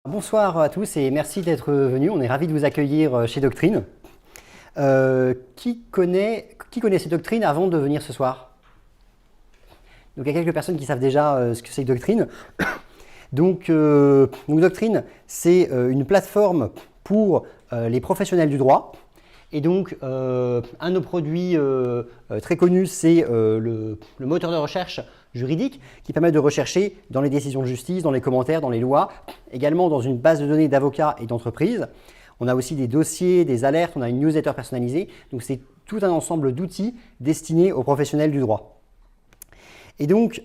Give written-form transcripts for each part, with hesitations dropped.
Bonsoir à tous et merci d'être venus. On est ravis de vous accueillir chez Doctrine. Qui connaissait Doctrine avant de venir ce soir? Donc il y a quelques personnes qui savent déjà ce que c'est que Doctrine. Donc Doctrine, c'est une plateforme pour les professionnels du droit. Et donc un de nos produits très connus, c'est le moteur de recherche juridique qui permet de rechercher dans les décisions de justice, dans les commentaires, dans les lois, également dans une base de données d'avocats et d'entreprises. On a aussi des dossiers, des alertes, on a une newsletter personnalisée. Donc c'est tout un ensemble d'outils destinés aux professionnels du droit. Et donc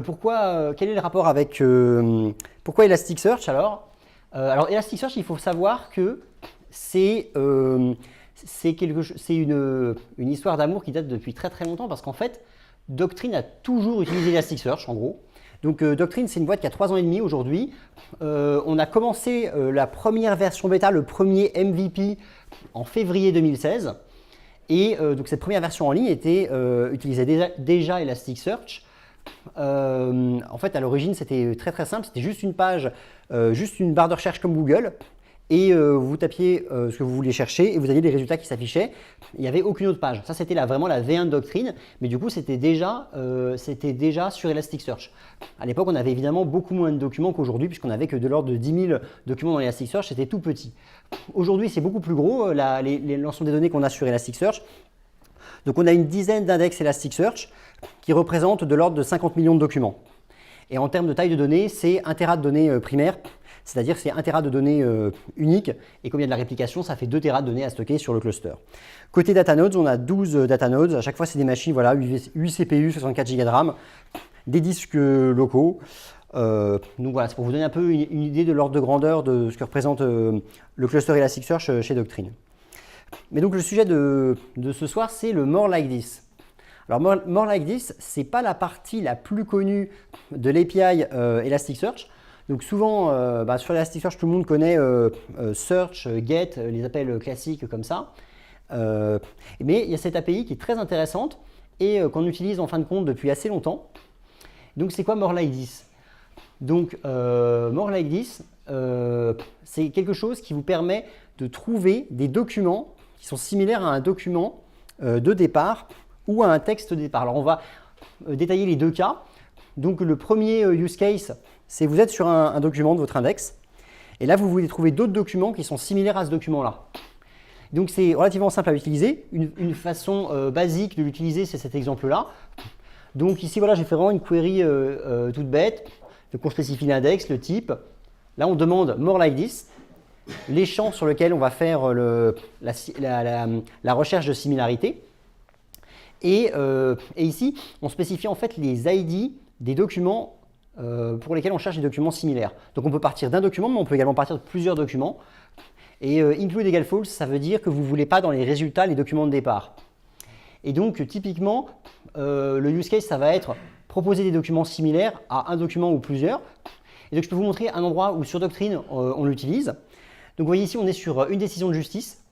pourquoi, quel est le rapport avec pourquoi Elasticsearch alors Elasticsearch, il faut savoir que c'est une histoire d'amour qui date depuis très très longtemps parce qu'en fait, Doctrine a toujours utilisé Elasticsearch en gros. Donc Doctrine, c'est une boîte qui a 3 ans et demi aujourd'hui. On a commencé la première version bêta, le premier MVP en février 2016. Et donc cette première version en ligne utilisait déjà Elasticsearch. En fait, à l'origine, c'était très très simple. C'était juste une page, juste une barre de recherche comme Google. Et vous tapiez ce que vous vouliez chercher et vous aviez les résultats qui s'affichaient. Il n'y avait aucune autre page. Ça, c'était vraiment la V1 de Doctrine, mais du coup, c'était déjà sur Elasticsearch. À l'époque, on avait évidemment beaucoup moins de documents qu'aujourd'hui, puisqu'on n'avait que de l'ordre de 10 000 documents dans Elasticsearch, c'était tout petit. Aujourd'hui, c'est beaucoup plus gros, l'ensemble des données qu'on a sur Elasticsearch. Donc, on a une dizaine d'index Elasticsearch qui représentent de l'ordre de 50 millions de documents. Et en termes de taille de données, c'est 1 Tera de données primaires. C'est-à-dire que c'est 1 Tera de données uniques, et comme il y a de la réplication, ça fait 2 Tera de données à stocker sur le cluster. Côté Datanodes, on a 12 Datanodes. À chaque fois, c'est des machines, voilà, 8 CPU, 64 Go de RAM, des disques locaux. Donc voilà, c'est pour vous donner un peu une idée de l'ordre de grandeur de ce que représente le cluster Elasticsearch chez Doctrine. Mais donc le sujet de ce soir, c'est le More Like This. Alors More Like This, ce n'est pas la partie la plus connue de l'API Elasticsearch. Donc souvent, sur Elasticsearch, tout le monde connaît Search, Get, les appels classiques comme ça. Mais il y a cette API qui est très intéressante et qu'on utilise en fin de compte depuis assez longtemps. Donc c'est quoi More Like This? Donc More Like This, c'est quelque chose qui vous permet de trouver des documents qui sont similaires à un document de départ ou à un texte de départ. Alors on va détailler les deux cas. Donc le premier use case, c'est vous êtes sur un document de votre index, et là vous voulez trouver d'autres documents qui sont similaires à ce document-là. Donc c'est relativement simple à utiliser. Une façon basique de l'utiliser, c'est cet exemple-là. Donc ici, voilà, j'ai fait vraiment une query toute bête. Donc on spécifie l'index, le type. Là, on demande more like this, les champs sur lesquels on va faire la recherche de similarité. Et ici, on spécifie en fait les ID des documents pour lesquels on cherche des documents similaires. Donc on peut partir d'un document, mais on peut également partir de plusieurs documents. Et include égale false, ça veut dire que vous ne voulez pas dans les résultats les documents de départ. Et donc typiquement, le use case, ça va être proposer des documents similaires à un document ou plusieurs. Et donc je peux vous montrer un endroit où sur Doctrine, on l'utilise. Donc vous voyez ici, on est sur une décision de justice.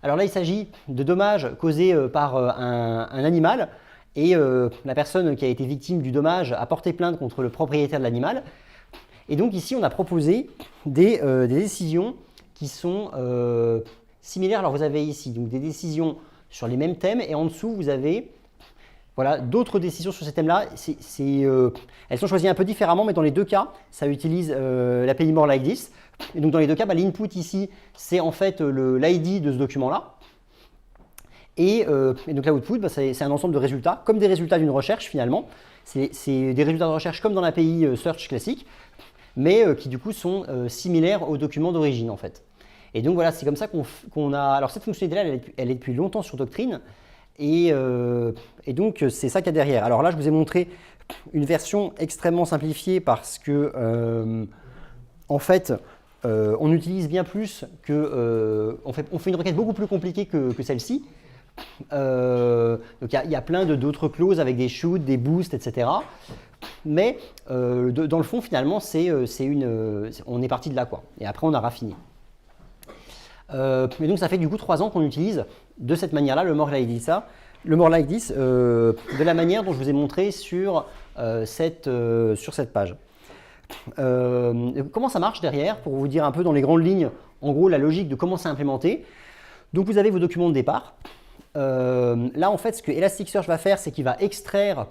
Alors là, il s'agit de dommages causés par un animal. Et la personne qui a été victime du dommage a porté plainte contre le propriétaire de l'animal. Et donc ici, on a proposé des décisions qui sont similaires. Alors vous avez ici donc, des décisions sur les mêmes thèmes et en dessous, vous avez d'autres décisions sur ces thèmes-là. Elles sont choisies un peu différemment, mais dans les deux cas, ça utilise l'API More Like This. Et donc dans les deux cas, l'input ici, c'est en fait l'ID de ce document-là. Et donc l'output, c'est un ensemble de résultats, comme des résultats d'une recherche finalement. C'est des résultats de recherche comme dans l'API Search classique, mais qui du coup sont similaires aux documents d'origine en fait. Et donc voilà, c'est comme ça qu'on a… Alors cette fonctionnalité-là, elle est depuis longtemps sur Doctrine, et donc c'est ça qu'il y a derrière. Alors là, je vous ai montré une version extrêmement simplifiée parce que, en fait, on utilise bien plus que… on fait une requête beaucoup plus compliquée que celle-ci. Donc il y a plein d'autres clauses avec des shoots, des boosts, etc. Mais dans le fond, finalement, on est parti de là, quoi. Et après, on a raffiné. Et donc, ça fait du coup 3 ans qu'on utilise de cette manière-là le More Like This, de la manière dont je vous ai montré sur cette page. comment ça marche derrière, pour vous dire un peu dans les grandes lignes, en gros, la logique de comment c'est implémenté. Donc, vous avez vos documents de départ. Là, en fait, ce que Elasticsearch va faire, c'est qu'il va extraire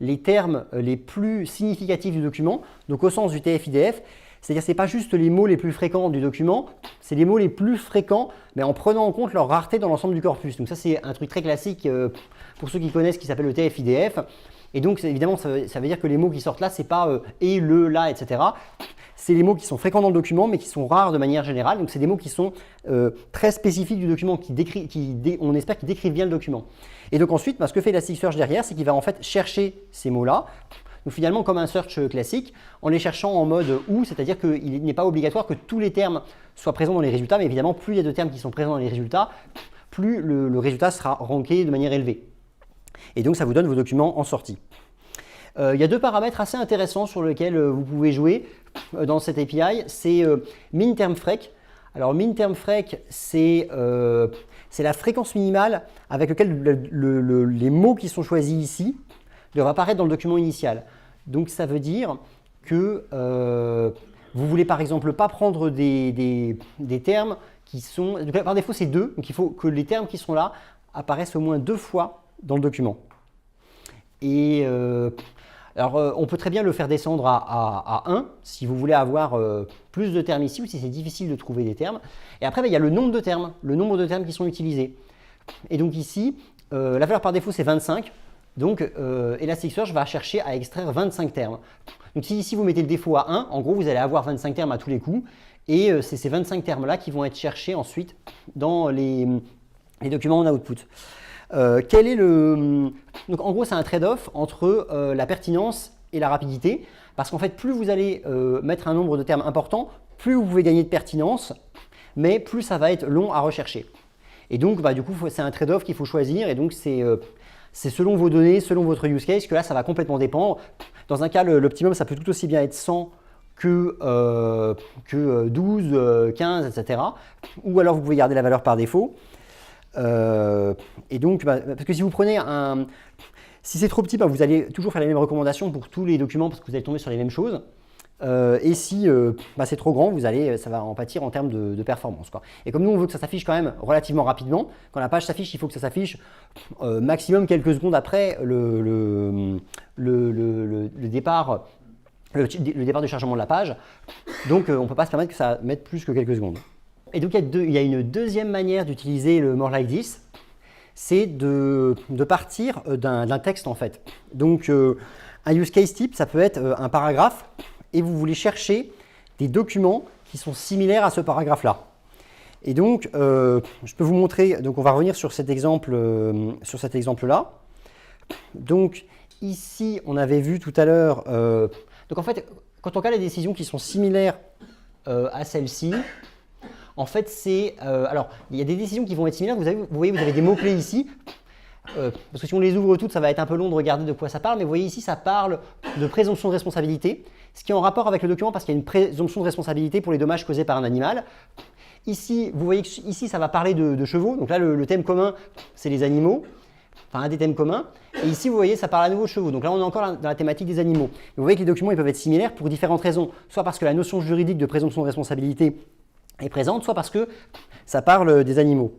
les termes les plus significatifs du document, donc au sens du TF-IDF. C'est-à-dire que ce n'est pas juste les mots les plus fréquents du document, c'est les mots les plus fréquents, mais en prenant en compte leur rareté dans l'ensemble du corpus. Donc ça, c'est un truc très classique pour ceux qui connaissent, qui s'appelle le TF-IDF. Et donc, évidemment, ça veut dire que les mots qui sortent là, ce n'est pas et, le, là, etc. C'est les mots qui sont fréquents dans le document, mais qui sont rares de manière générale. Donc, c'est des mots qui sont très spécifiques du document, on espère qu'ils décrivent bien le document. Et donc ensuite, ce que fait Elasticsearch derrière, c'est qu'il va en fait chercher ces mots-là. Donc finalement, comme un search classique, en les cherchant en mode ou, c'est-à-dire qu'il n'est pas obligatoire que tous les termes soient présents dans les résultats, mais évidemment, plus il y a de termes qui sont présents dans les résultats, plus le résultat sera ranké de manière élevée. Et donc, ça vous donne vos documents en sortie. Il y a deux paramètres assez intéressants sur lesquels vous pouvez jouer dans cette API. C'est min-term-frec. Alors, min-term-frec, c'est la fréquence minimale avec laquelle les mots qui sont choisis ici doivent apparaître dans le document initial. Donc, ça veut dire que vous ne voulez par exemple pas prendre des termes qui sont… Par défaut, c'est 2. Donc, il faut que les termes qui sont là apparaissent au moins 2 fois dans le document. Et on peut très bien le faire descendre à 1 si vous voulez avoir plus de termes ici ou si c'est difficile de trouver des termes. Et après, il y a le nombre de termes qui sont utilisés. Et donc ici, la valeur par défaut, c'est 25. Donc, Elasticsearch va chercher à extraire 25 termes. Donc, si ici vous mettez le défaut à 1, en gros, vous allez avoir 25 termes à tous les coups. Et c'est ces 25 termes-là qui vont être cherchés ensuite dans les documents en output. Donc, en gros, c'est un trade-off entre la pertinence et la rapidité. Parce qu'en fait, plus vous allez mettre un nombre de termes important, plus vous pouvez gagner de pertinence, mais plus ça va être long à rechercher. Et donc, du coup, c'est un trade-off qu'il faut choisir. Et donc, c'est selon vos données, selon votre use case, que là, ça va complètement dépendre. Dans un cas, l'optimum, ça peut tout aussi bien être 100 que 12, 15, etc. Ou alors, vous pouvez garder la valeur par défaut. Et donc, parce que si vous prenez si c'est trop petit, vous allez toujours faire les mêmes recommandations pour tous les documents parce que vous allez tomber sur les mêmes choses. Et si c'est trop grand, ça va en pâtir en termes de performance, quoi. Et comme nous, on veut que ça s'affiche quand même relativement rapidement, quand la page s'affiche, il faut que ça s'affiche maximum quelques secondes après le départ du chargement de la page. Donc, on ne peut pas se permettre que ça mette plus que quelques secondes. Et donc, il y a une deuxième manière d'utiliser le More Like This, c'est de partir d'un texte, en fait. Donc, un use case type, ça peut être un paragraphe, et vous voulez chercher des documents qui sont similaires à ce paragraphe-là. Et donc, je peux vous montrer, donc on va revenir sur cet exemple-là. Donc, ici, on avait vu tout à l'heure, donc en fait, quand on a des décisions qui sont similaires à celle-ci, en fait, alors, il y a des décisions qui vont être similaires, vous voyez, vous avez des mots-clés ici, parce que si on les ouvre toutes, ça va être un peu long de regarder de quoi ça parle, mais vous voyez ici, ça parle de présomption de responsabilité, ce qui est en rapport avec le document parce qu'il y a une présomption de responsabilité pour les dommages causés par un animal. Ici, vous voyez que ici, ça va parler de chevaux, donc là, le thème commun, c'est les animaux, enfin un des thèmes communs, et ici, vous voyez, ça parle à nouveau de chevaux, donc là, on est encore dans la thématique des animaux. Et vous voyez que les documents, ils peuvent être similaires pour différentes raisons, soit parce que la notion juridique de présomption de responsabilité est présente, soit parce que ça parle des animaux.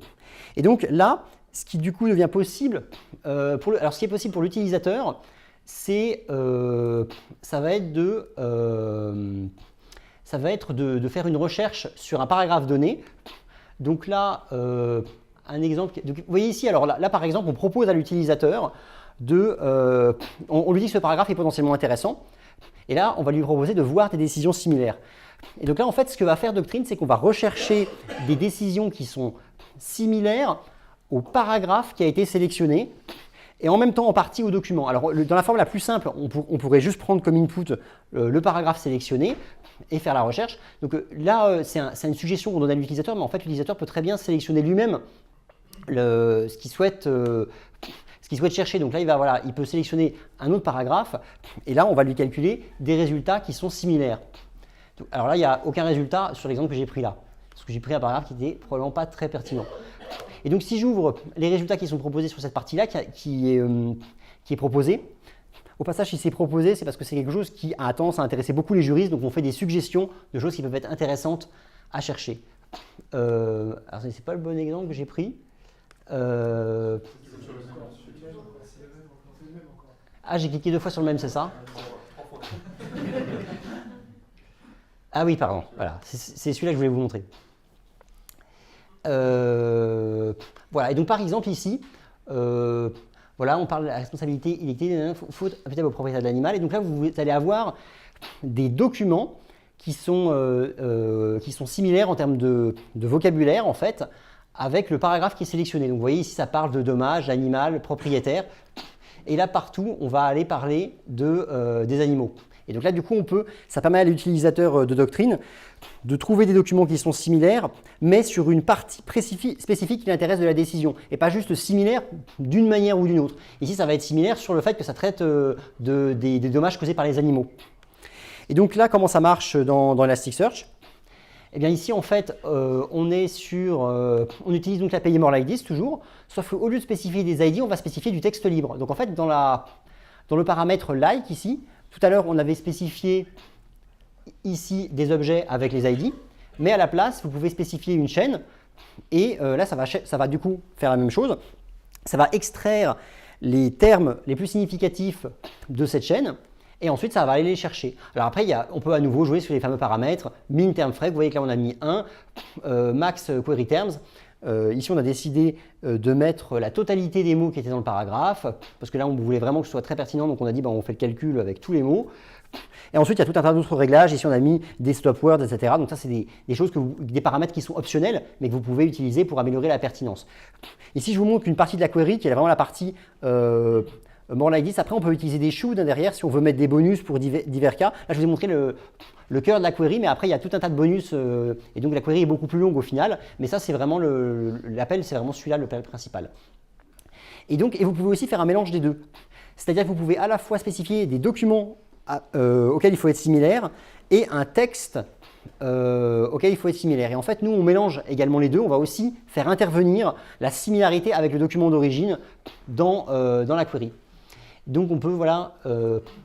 Et donc là, ce qui du coup devient possible, alors ce qui est possible pour l'utilisateur, ça va être de faire une recherche sur un paragraphe donné. Donc là, un exemple, donc, vous voyez ici, alors là par exemple, on propose à l'utilisateur on lui dit que ce paragraphe est potentiellement intéressant, et là, on va lui proposer de voir des décisions similaires. Et donc là, en fait, ce que va faire Doctrine, c'est qu'on va rechercher des décisions qui sont similaires au paragraphe qui a été sélectionné et en même temps en partie au document. Alors, dans la forme la plus simple, on pourrait juste prendre comme input le paragraphe sélectionné et faire la recherche. Donc là, c'est une suggestion qu'on donne à l'utilisateur, mais en fait, l'utilisateur peut très bien sélectionner lui-même ce qu'il souhaite chercher. Donc là, il peut sélectionner un autre paragraphe et là, on va lui calculer des résultats qui sont similaires. Alors là, il n'y a aucun résultat sur l'exemple que j'ai pris là, parce que j'ai pris un paragraphe qui n'était probablement pas très pertinent. Et donc, si j'ouvre les résultats qui sont proposés sur cette partie-là, qui est proposée, Au passage, si c'est proposé, c'est parce que c'est quelque chose qui a tendance à intéresser beaucoup les juristes, donc on fait des suggestions de choses qui peuvent être intéressantes à chercher. Alors, ce n'est pas le bon exemple que j'ai pris. Ah, j'ai cliqué 2 fois sur le même, c'est ça? Ah oui, pardon, voilà, c'est celui-là que je voulais vous montrer. Voilà, et donc par exemple ici, voilà, on parle de la responsabilité illiquide, faute imputable au propriétaire de l'animal, et donc là vous allez avoir des documents qui sont similaires en termes de vocabulaire en fait, avec le paragraphe qui est sélectionné. Donc vous voyez ici ça parle de dommages, animal, propriétaire, et là partout on va aller parler des animaux. Et donc là, du coup, ça permet à l'utilisateur de Doctrine de trouver des documents qui sont similaires, mais sur une partie spécifique qui l'intéresse de la décision, et pas juste similaire d'une manière ou d'une autre. Ici, ça va être similaire sur le fait que ça traite des dommages causés par les animaux. Et donc là, comment ça marche dans Elasticsearch? Eh bien ici, en fait, on utilise donc l'API more like this toujours, sauf qu'au lieu de spécifier des ID, on va spécifier du texte libre. Donc en fait, dans le paramètre like ici, tout à l'heure, on avait spécifié ici des objets avec les ID, mais à la place, vous pouvez spécifier une chaîne, et là, ça va du coup faire la même chose. Ça va extraire les termes les plus significatifs de cette chaîne, et ensuite, ça va aller les chercher. Alors après, on peut à nouveau jouer sur les fameux paramètres min term frag. Vous voyez que là, on a mis 1, max query terms. Ici, on a décidé de mettre la totalité des mots qui étaient dans le paragraphe, parce que là, on voulait vraiment que ce soit très pertinent, donc on a dit on fait le calcul avec tous les mots. Et ensuite, il y a tout un tas d'autres réglages. Ici, on a mis des stop words, etc. Donc ça, c'est des choses des paramètres qui sont optionnels, mais que vous pouvez utiliser pour améliorer la pertinence. Ici, je vous montre une partie de la query qui est vraiment la partie more like this. Après, on peut utiliser des should derrière si on veut mettre des bonus pour divers cas. Là, je vous ai montré le cœur de la query, mais après, il y a tout un tas de bonus, et donc la query est beaucoup plus longue au final. Mais ça, c'est vraiment l'appel, c'est vraiment celui-là, le principal. Et vous pouvez aussi faire un mélange des deux. C'est-à-dire que vous pouvez à la fois spécifier des documents auxquels il faut être similaire et un texte auquel il faut être similaire. Et en fait, nous, on mélange également les deux. On va aussi faire intervenir la similarité avec le document d'origine dans la query. Donc, on peut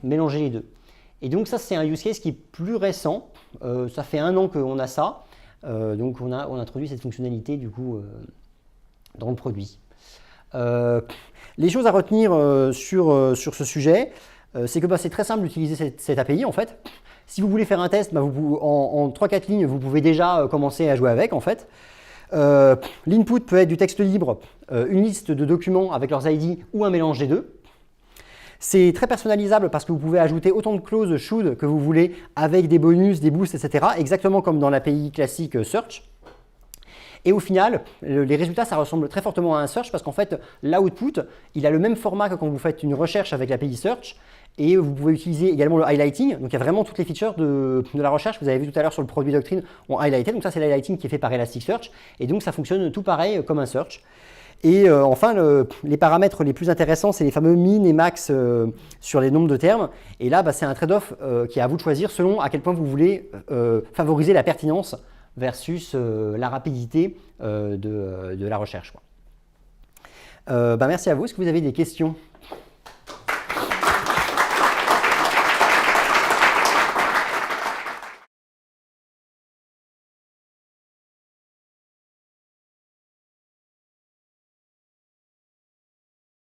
mélanger les deux. Et donc, ça, c'est un use case qui est plus récent. Ça fait 1 an qu'on a ça. Donc, on a introduit cette fonctionnalité, du coup, dans le produit. Les choses à retenir sur ce sujet, c'est que c'est très simple d'utiliser cette API, en fait. Si vous voulez faire un test, en 3-4 lignes, vous pouvez déjà commencer à jouer avec, en fait. L'input peut être du texte libre, une liste de documents avec leurs ID ou un mélange des deux. C'est très personnalisable parce que vous pouvez ajouter autant de clauses should que vous voulez avec des bonus, des boosts, etc. Exactement comme dans l'API classique Search. Et au final, les résultats, ça ressemble très fortement à un search parce qu'en fait, l'output, il a le même format que quand vous faites une recherche avec l'API Search. Et vous pouvez utiliser également le highlighting. Donc, il y a vraiment toutes les features de la recherche. Vous avez vu tout à l'heure sur le produit Doctrine, on highlighté. Donc, ça, c'est l'highlighting qui est fait par Elasticsearch. Et donc, ça fonctionne tout pareil comme un search. Et enfin, les paramètres les plus intéressants, c'est les fameux min et max sur les nombres de termes. Et là, c'est un trade-off qui est à vous de choisir selon à quel point vous voulez favoriser la pertinence versus la rapidité de la recherche. Merci à vous. Est-ce que vous avez des questions ?